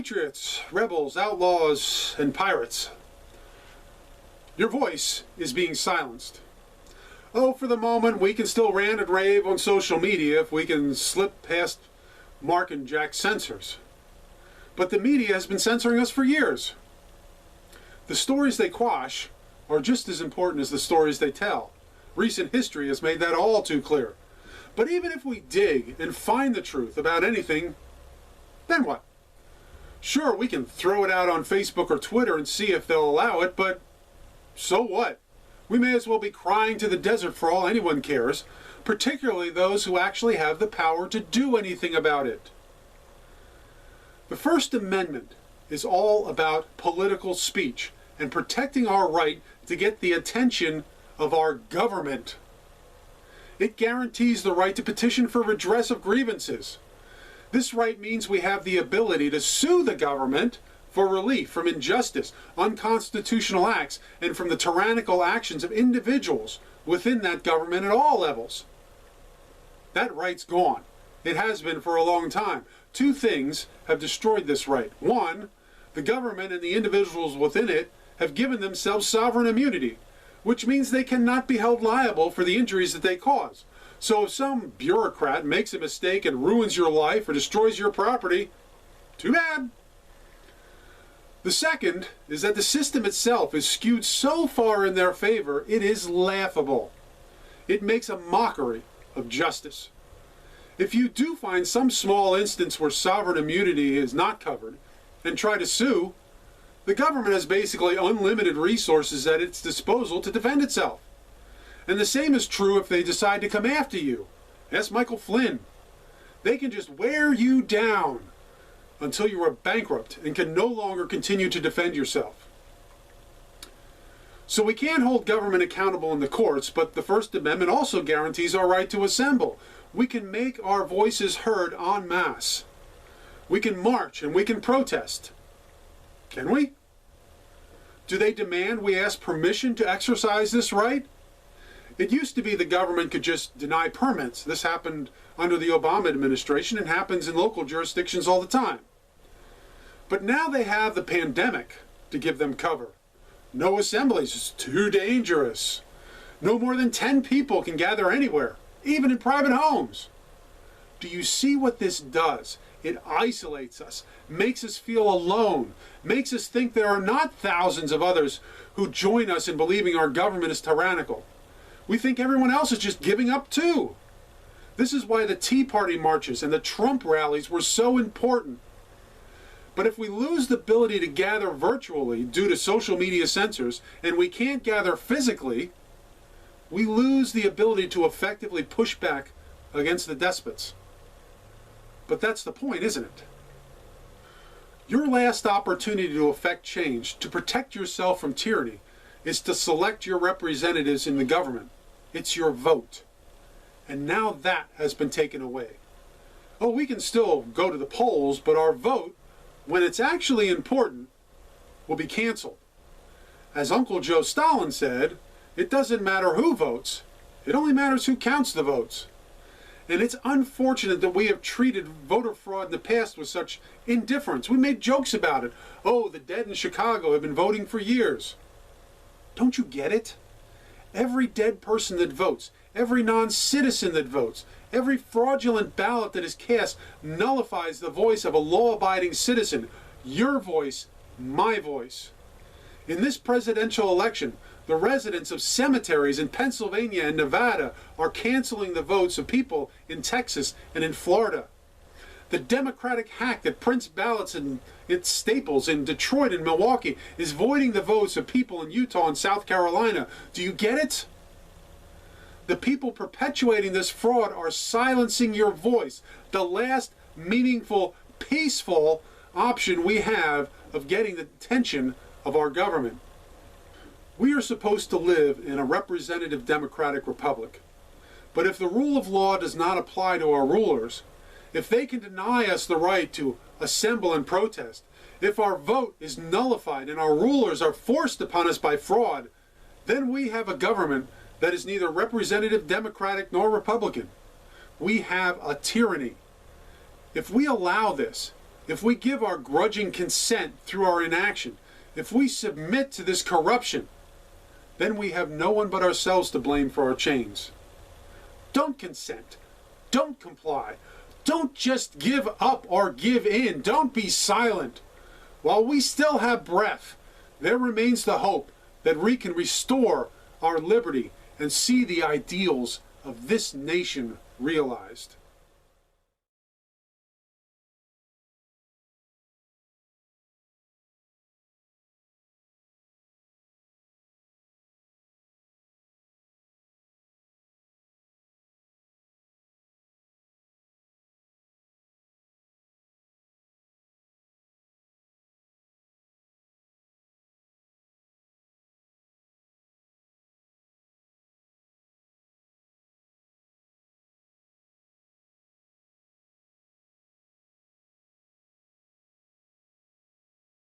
Patriots, rebels, outlaws, and pirates, your voice is being silenced. Oh, for the moment, we can still rant and rave on social media if we can slip past Mark and Jack's censors. But the media has been censoring us for years. The stories they quash are just as important as the stories they tell. Recent history has made that all too clear. But even if we dig and find the truth about anything, then what? Sure, we can throw it out on Facebook or Twitter and see if they'll allow it, but so what? We may as well be crying to the desert for all anyone cares, particularly those who actually have the power to do anything about it. The First Amendment is all about political speech and protecting our right to get the attention of our government. It guarantees the right to petition for redress of grievances. This right means we have the ability to sue the government for relief from injustice, unconstitutional acts, and from the tyrannical actions of individuals within that government at all levels. That right's gone. It has been for a long time. Two things have destroyed this right. One, the government and the individuals within it have given themselves sovereign immunity, which means they cannot be held liable for the injuries that they cause. So if some bureaucrat makes a mistake and ruins your life or destroys your property, too bad. The second is that the system itself is skewed so far in their favor, it is laughable. It makes a mockery of justice. If you do find some small instance where sovereign immunity is not covered and try to sue, the government has basically unlimited resources at its disposal to defend itself. And the same is true if they decide to come after you. Ask Michael Flynn. They can just wear you down until you are bankrupt and can no longer continue to defend yourself. So we can't hold government accountable in the courts, but the First Amendment also guarantees our right to assemble. We can make our voices heard en masse. We can march and we can protest. Can we? Do they demand we ask permission to exercise this right? It used to be the government could just deny permits. This happened under the Obama administration and happens in local jurisdictions all the time. But now they have the pandemic to give them cover. No assemblies, it's too dangerous. No more than 10 people can gather anywhere, even in private homes. Do you see what this does? It isolates us, makes us feel alone, makes us think there are not thousands of others who join us in believing our government is tyrannical. We think everyone else is just giving up too. This is why the Tea Party marches and the Trump rallies were so important. But if we lose the ability to gather virtually due to social media censors, and we can't gather physically, we lose the ability to effectively push back against the despots. But that's the point, isn't it? Your last opportunity to effect change, to protect yourself from tyranny, is to select your representatives in the government. It's your vote. And now that has been taken away. Oh, we can still go to the polls, but our vote, when it's actually important, will be canceled. As Uncle Joe Stalin said, it doesn't matter who votes, it only matters who counts the votes. And it's unfortunate that we have treated voter fraud in the past with such indifference. We made jokes about it. Oh, the dead in Chicago have been voting for years. Don't you get it? Every dead person that votes, every non-citizen that votes, every fraudulent ballot that is cast nullifies the voice of a law-abiding citizen. Your voice, my voice. In this presidential election, the residents of cemeteries in Pennsylvania and Nevada are canceling the votes of people in Texas and in Florida. The Democratic hack that prints ballots in its staples in Detroit and Milwaukee is voiding the votes of people in Utah and South Carolina. Do you get it? The people perpetuating this fraud are silencing your voice. The last meaningful, peaceful option we have of getting the attention of our government. We are supposed to live in a representative democratic republic. But if the rule of law does not apply to our rulers, if they can deny us the right to assemble and protest, if our vote is nullified and our rulers are forced upon us by fraud, then we have a government that is neither representative democratic nor Republican. We have a tyranny. If we allow this, if we give our grudging consent through our inaction, if we submit to this corruption, then we have no one but ourselves to blame for our chains. Don't consent. Don't comply. Don't just give up or give in. Don't be silent. While we still have breath, there remains the hope that we can restore our liberty and see the ideals of this nation realized.